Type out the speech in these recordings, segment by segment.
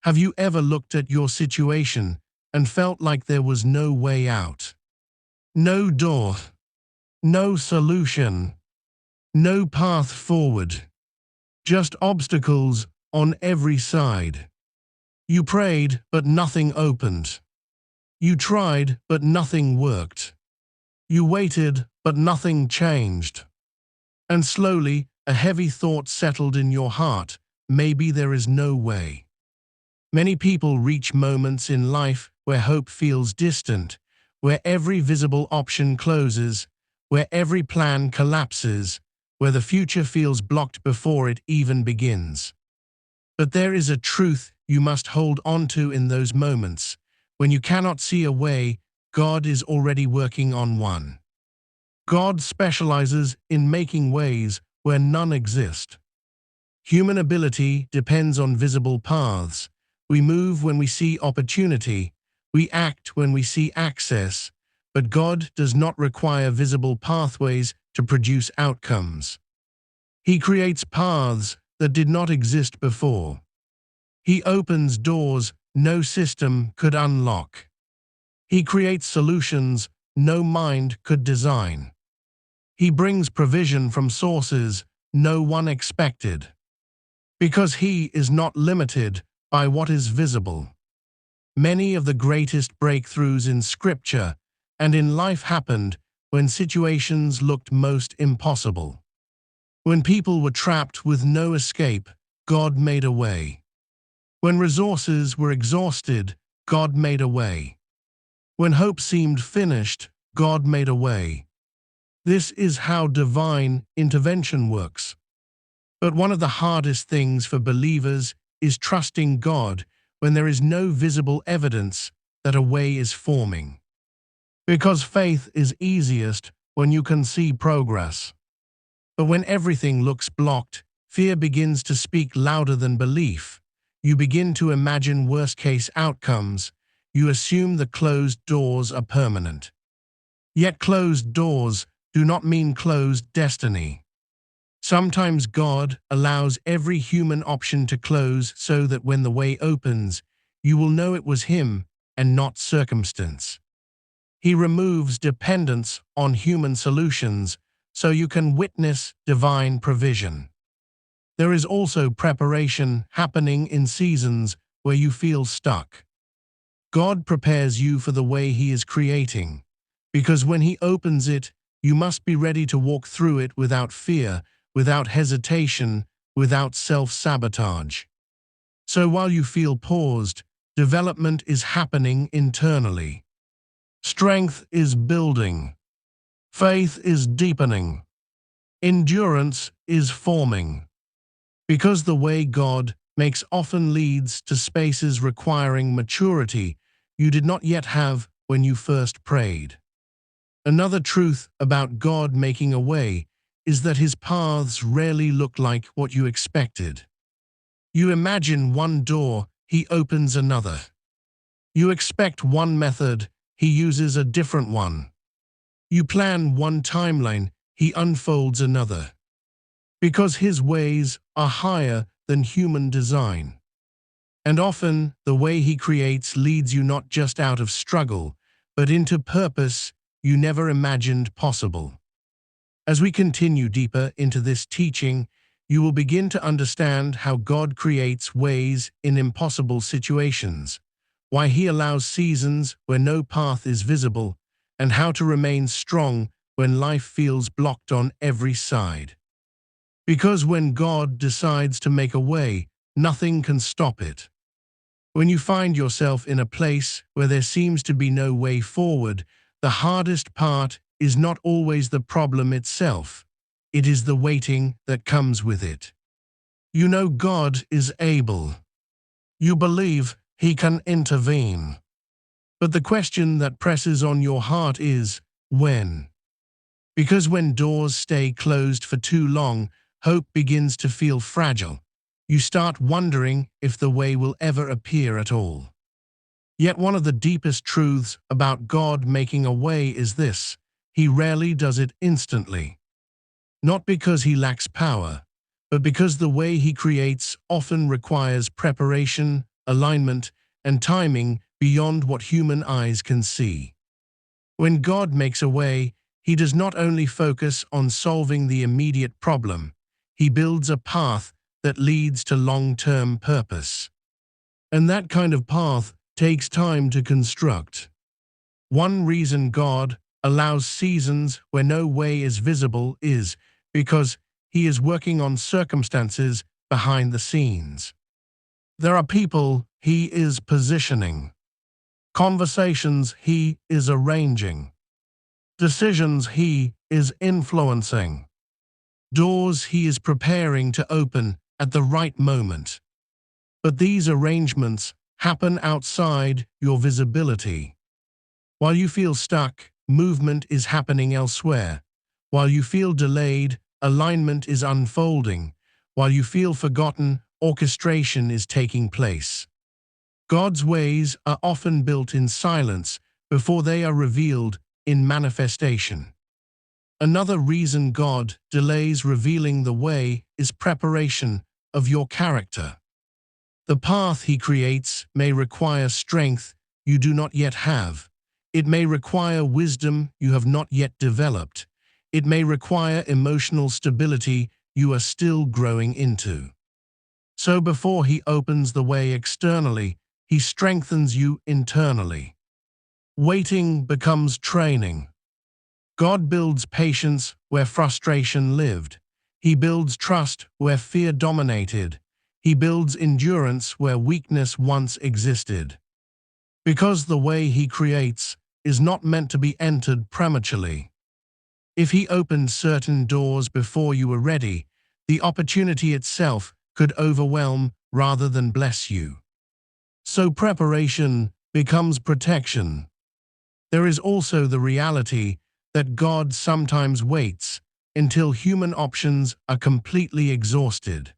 Have you ever looked at your situation and felt like there was no way out? No door, no solution, no path forward, just obstacles on every side. You prayed, but nothing opened. You tried, but nothing worked. You waited, but nothing changed. And slowly, a heavy thought settled in your heart. Maybe there is no way. Many people reach moments in life where hope feels distant, where every visible option closes, where every plan collapses, where the future feels blocked before it even begins. But there is a truth you must hold on to in those moments. When you cannot see a way, God is already working on one. God specializes in making ways where none exist. Human ability depends on visible paths. We move when we see opportunity. We act when we see access. But God does not require visible pathways to produce outcomes. He creates paths that did not exist before. He opens doors no system could unlock. He creates solutions no mind could design. He brings provision from sources no one expected. Because He is not limited by what is visible. Many of the greatest breakthroughs in Scripture and in life happened when situations looked most impossible. When people were trapped with no escape, God made a way. When resources were exhausted, God made a way. When hope seemed finished, God made a way. This is how divine intervention works. But one of the hardest things for believers is trusting God when there is no visible evidence that a way is forming. Because faith is easiest when you can see progress. But when everything looks blocked, fear begins to speak louder than belief. You begin to imagine worst-case outcomes. You assume the closed doors are permanent. Yet closed doors do not mean closed destiny. Sometimes God allows every human option to close so that when the way opens, you will know it was Him and not circumstance. He removes dependence on human solutions so you can witness divine provision. There is also preparation happening in seasons where you feel stuck. God prepares you for the way He is creating, because when He opens it, you must be ready to walk through it without fear, without hesitation, without self-sabotage. So while you feel paused, development is happening internally. Strength is building. Faith is deepening. Endurance is forming. Because the way God makes often leads to spaces requiring maturity you did not yet have when you first prayed. Another truth about God making a way is that His paths rarely look like what you expected. You imagine one door, He opens another. You expect one method, He uses a different one. You plan one timeline, He unfolds another. Because His ways are higher than human design. And often, the way He creates leads you not just out of struggle, but into purpose you never imagined possible. As we continue deeper into this teaching, you will begin to understand how God creates ways in impossible situations, why He allows seasons where no path is visible, and how to remain strong when life feels blocked on every side. Because when God decides to make a way, nothing can stop it. When you find yourself in a place where there seems to be no way forward, the hardest part is not always the problem itself. It is the waiting that comes with it. You know God is able. You believe He can intervene. But the question that presses on your heart is, when? Because when doors stay closed for too long, hope begins to feel fragile. You start wondering if the way will ever appear at all. Yet one of the deepest truths about God making a way is this: He rarely does it instantly. Not because He lacks power, but because the way He creates often requires preparation, alignment, and timing beyond what human eyes can see. When God makes a way, He does not only focus on solving the immediate problem, He builds a path that leads to long-term purpose. And that kind of path takes time to construct. One reason God allows seasons where no way is visible is because He is working on circumstances behind the scenes. There are people He is positioning, conversations He is arranging, decisions He is influencing, doors He is preparing to open at the right moment. But these arrangements happen outside your visibility. While you feel stuck, movement is happening elsewhere. While you feel delayed, alignment is unfolding. While you feel forgotten, orchestration is taking place. God's ways are often built in silence before they are revealed in manifestation. Another reason God delays revealing the way is preparation of your character. The path He creates may require strength you do not yet have. It may require wisdom you have not yet developed. It may require emotional stability you are still growing into. So before He opens the way externally, He strengthens you internally. Waiting becomes training. God builds patience where frustration lived. He builds trust where fear dominated. He builds endurance where weakness once existed. Because the way He creates is not meant to be entered prematurely. If He opened certain doors before you were ready, the opportunity itself could overwhelm rather than bless you. So preparation becomes protection. There is also the reality that God sometimes waits until human options are completely exhausted.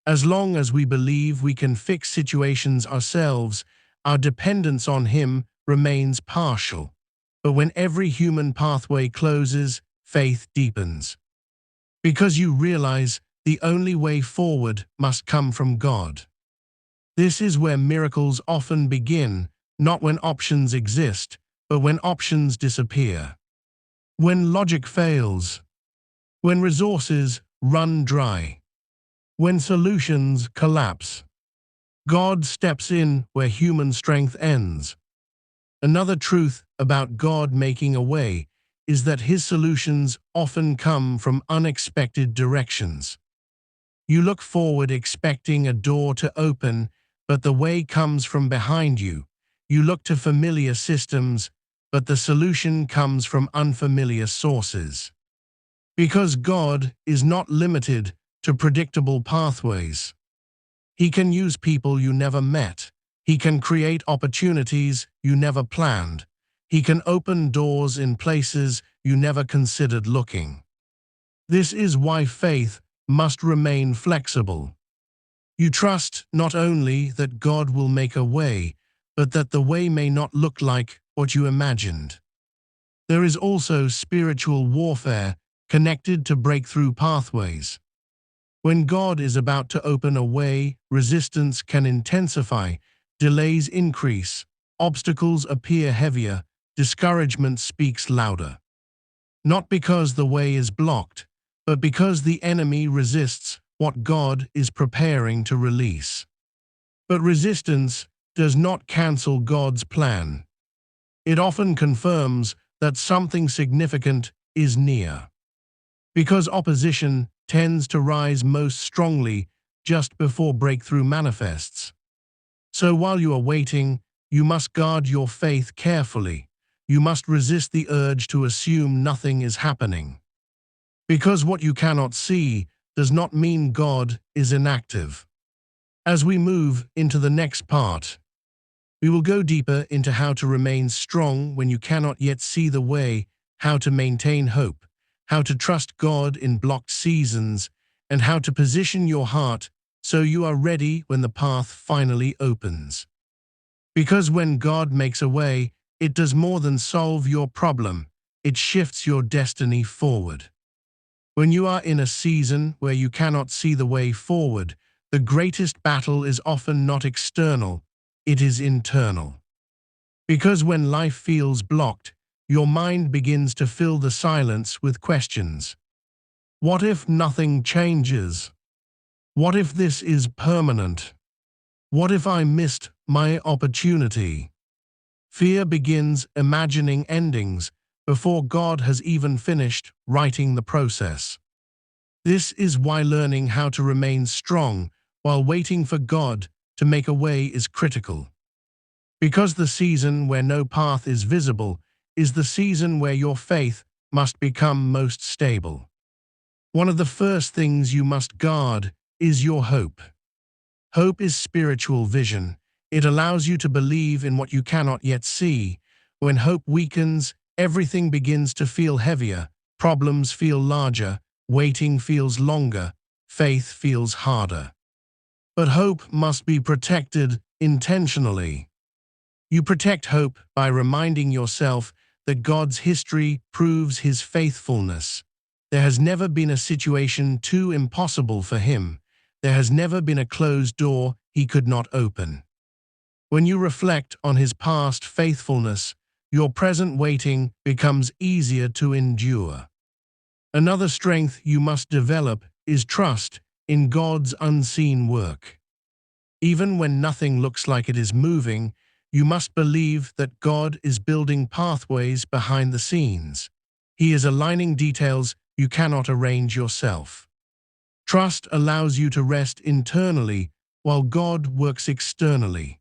As long as we believe we can fix situations ourselves, our dependence on Him remains partial. But when every human pathway closes, faith deepens. Because you realize the only way forward must come from God. This is where miracles often begin, not when options exist, but when options disappear. When logic fails. When resources run dry. When solutions collapse. God steps in where human strength ends. Another truth about God making a way is that His solutions often come from unexpected directions. You look forward expecting a door to open, but the way comes from behind you. You look to familiar systems, but the solution comes from unfamiliar sources. Because God is not limited to predictable pathways. He can use people you never met. He can create opportunities you never planned. He can open doors in places you never considered looking. This is why faith must remain flexible. You trust not only that God will make a way, but that the way may not look like what you imagined. There is also spiritual warfare connected to breakthrough pathways. When God is about to open a way, resistance can intensify, delays increase, obstacles appear heavier, discouragement speaks louder. Not because the way is blocked, but because the enemy resists what God is preparing to release. But resistance does not cancel God's plan. It often confirms that something significant is near. Because opposition tends to rise most strongly just before breakthrough manifests. So while you are waiting, you must guard your faith carefully. You must resist the urge to assume nothing is happening. Because what you cannot see does not mean God is inactive. As we move into the next part, we will go deeper into how to remain strong when you cannot yet see the way, how to maintain hope, how to trust God in blocked seasons, and how to position your heart so you are ready when the path finally opens. Because when God makes a way, it does more than solve your problem, it shifts your destiny forward. When you are in a season where you cannot see the way forward, The greatest battle is often not external, it is internal. Because when life feels blocked, your mind begins to fill the silence with questions. What if nothing changes? What if this is permanent? What if I missed my opportunity? Fear begins imagining endings before God has even finished writing the process. This is why learning how to remain strong while waiting for God to make a way is critical. Because the season where no path is visible is the season where your faith must become most stable. One of the first things you must guard is your hope. Hope is spiritual vision. It allows you to believe in what you cannot yet see. When hope weakens, everything begins to feel heavier, problems feel larger, waiting feels longer, faith feels harder. But hope must be protected intentionally. You protect hope by reminding yourself that God's history proves His faithfulness. There has never been a situation too impossible for Him. There has never been a closed door He could not open. When you reflect on His past faithfulness, your present waiting becomes easier to endure. Another strength you must develop is trust in God's unseen work. Even when nothing looks like it is moving, you must believe that God is building pathways behind the scenes. He is aligning details you cannot arrange yourself. Trust allows you to rest internally while God works externally.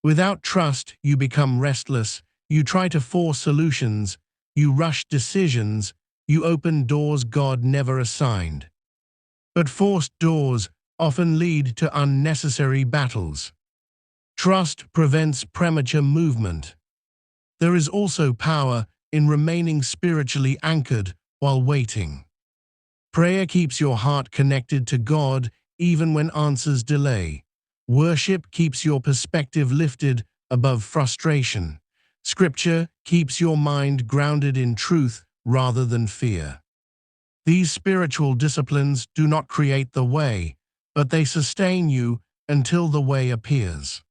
Without trust, you become restless, you try to force solutions, you rush decisions, you open doors God never assigned. But forced doors often lead to unnecessary battles. Trust prevents premature movement. There is also power in remaining spiritually anchored while waiting. Prayer keeps your heart connected to God even when answers delay. Worship keeps your perspective lifted above frustration. Scripture keeps your mind grounded in truth rather than fear. These spiritual disciplines do not create the way, but they sustain you until the way appears.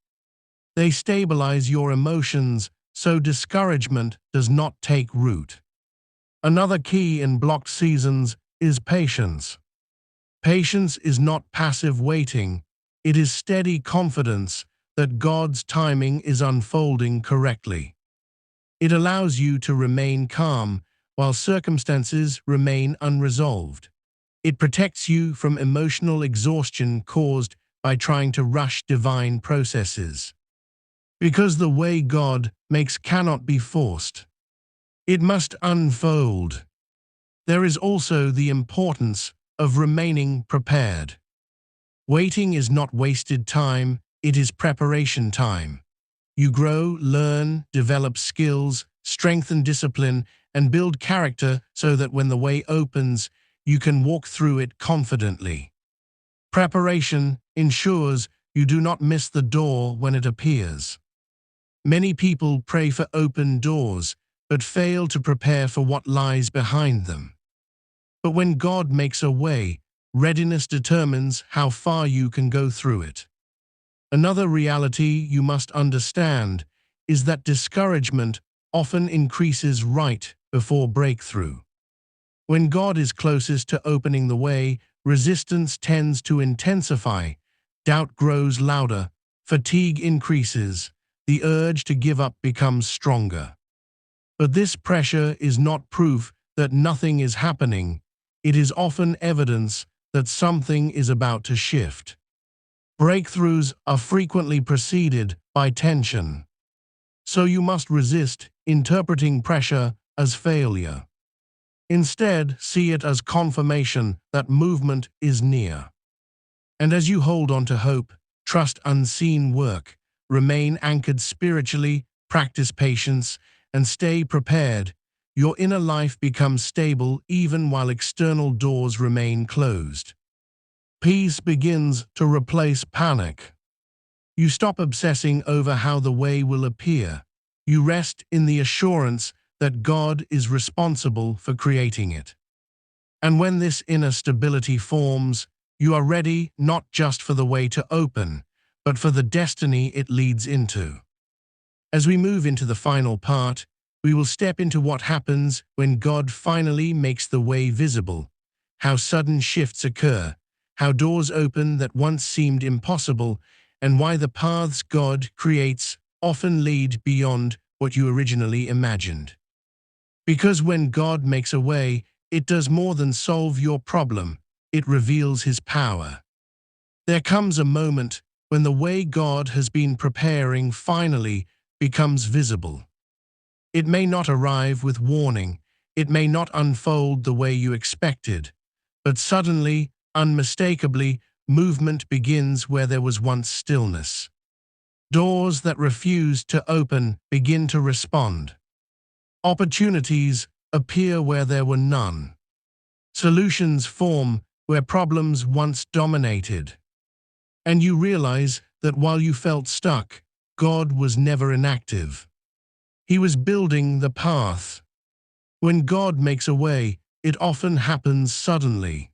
They stabilize your emotions so discouragement does not take root. Another key in blocked seasons is patience. Patience is not passive waiting, it is steady confidence that God's timing is unfolding correctly. It allows you to remain calm while circumstances remain unresolved. It protects you from emotional exhaustion caused by trying to rush divine processes. Because the way God makes cannot be forced. It must unfold. There is also the importance of remaining prepared. Waiting is not wasted time, it is preparation time. You grow, learn, develop skills, strengthen discipline, and build character so that when the way opens, you can walk through it confidently. Preparation ensures you do not miss the door when it appears. Many people pray for open doors, but fail to prepare for what lies behind them. But when God makes a way, readiness determines how far you can go through it. Another reality you must understand is that discouragement often increases right before breakthrough. When God is closest to opening the way, resistance tends to intensify, doubt grows louder, fatigue increases, the urge to give up becomes stronger. But this pressure is not proof that nothing is happening. It is often evidence that something is about to shift. Breakthroughs are frequently preceded by tension. So you must resist interpreting pressure as failure. Instead, see it as confirmation that movement is near. And as you hold on to hope, trust unseen work, remain anchored spiritually, practice patience, and stay prepared, your inner life becomes stable even while external doors remain closed. Peace begins to replace panic. You stop obsessing over how the way will appear. You rest in the assurance that God is responsible for creating it. And when this inner stability forms, You are ready not just for the way to open, but for the destiny it leads into. As we move into the final part, we will step into what happens when God finally makes the way visible, how sudden shifts occur, how doors open that once seemed impossible, and why the paths God creates often lead beyond what you originally imagined. Because when God makes a way, it does more than solve your problem, it reveals His power. There comes a moment when the way God has been preparing finally becomes visible. It may not arrive with warning, it may not unfold the way you expected, but suddenly, unmistakably, movement begins where there was once stillness. Doors that refused to open begin to respond. Opportunities appear where there were none. Solutions form where problems once dominated. And you realize that while you felt stuck, God was never inactive. He was building the path. When God makes a way, it often happens suddenly.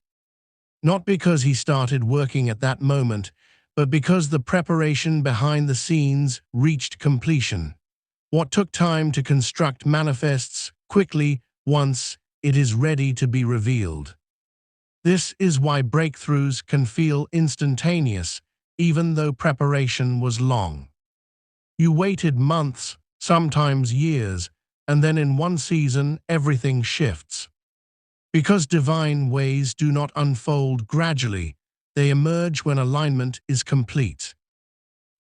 Not because He started working at that moment, but because the preparation behind the scenes reached completion. What took time to construct manifests quickly once it is ready to be revealed. This is why breakthroughs can feel instantaneous, even though preparation was long. You waited months, sometimes years, and then in one season everything shifts. Because divine ways do not unfold gradually, they emerge when alignment is complete.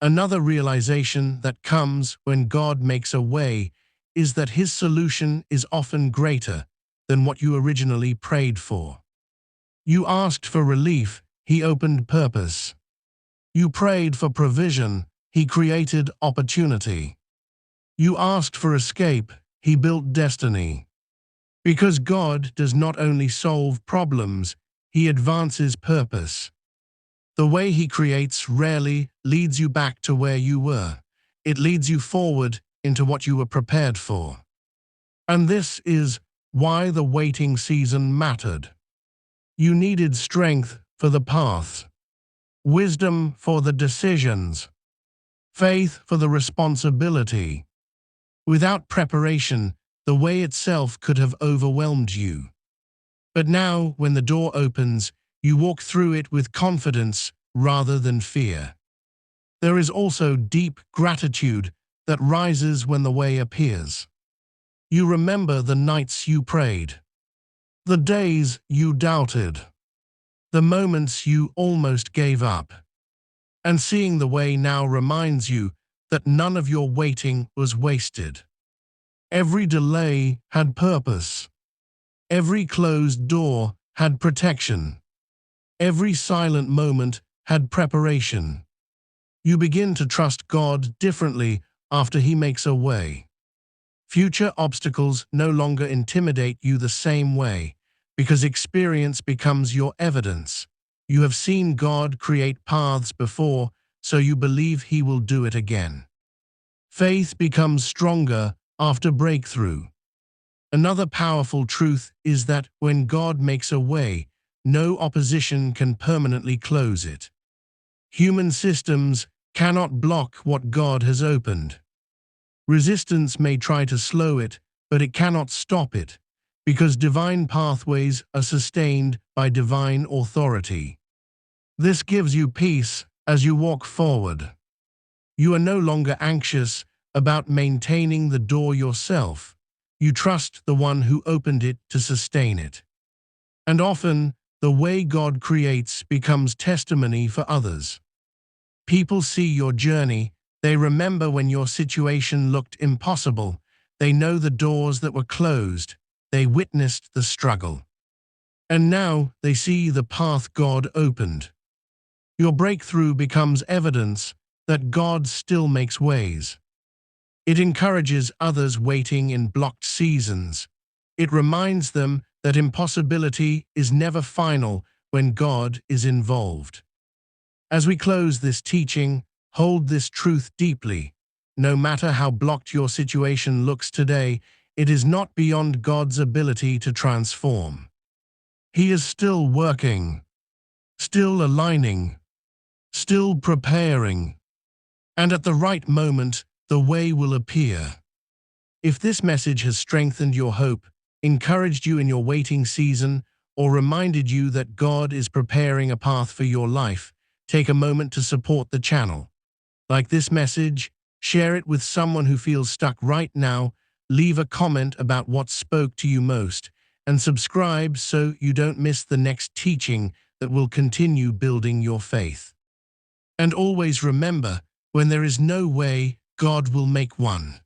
Another realization that comes when God makes a way is that His solution is often greater than what you originally prayed for. You asked for relief, He opened purpose. You prayed for provision, He created opportunity. You asked for escape, He built destiny. Because God does not only solve problems, He advances purpose. The way He creates rarely leads you back to where you were. It leads you forward into what you were prepared for. And this is why the waiting season mattered. You needed strength for the path, wisdom for the decisions, faith for the responsibility. Without preparation, the way itself could have overwhelmed you. But now, when the door opens, you walk through it with confidence rather than fear. There is also deep gratitude that rises when the way appears. You remember the nights you prayed, the days you doubted, the moments you almost gave up. And seeing the way now reminds you that none of your waiting was wasted. Every delay had purpose. Every closed door had protection. Every silent moment had preparation. You begin to trust God differently after He makes a way. Future obstacles no longer intimidate you the same way, because experience becomes your evidence. You have seen God create paths before, so you believe He will do it again. Faith becomes stronger after breakthrough. Another powerful truth is that when God makes a way, no opposition can permanently close it. Human systems cannot block what God has opened. Resistance may try to slow it, but it cannot stop it, because divine pathways are sustained by divine authority. This gives you peace as you walk forward. You are no longer anxious about maintaining the door yourself. You trust the one who opened it to sustain it. And often, the way God creates becomes testimony for others. People see your journey, they remember when your situation looked impossible, they know the doors that were closed, they witnessed the struggle. And now they see the path God opened. Your breakthrough becomes evidence that God still makes ways. It encourages others waiting in blocked seasons. It reminds them that impossibility is never final when God is involved. As we close this teaching, hold this truth deeply. No matter how blocked your situation looks today, it is not beyond God's ability to transform. He is still working. still aligning, still preparing, and at the right moment, the way will appear. If this message has strengthened your hope, encouraged you in your waiting season, or reminded you that God is preparing a path for your life, take a moment to support the channel. Like this message, share it with someone who feels stuck right now, leave a comment about what spoke to you most, and subscribe so you don't miss the next teaching that will continue building your faith. And always remember, when there is no way, God will make one.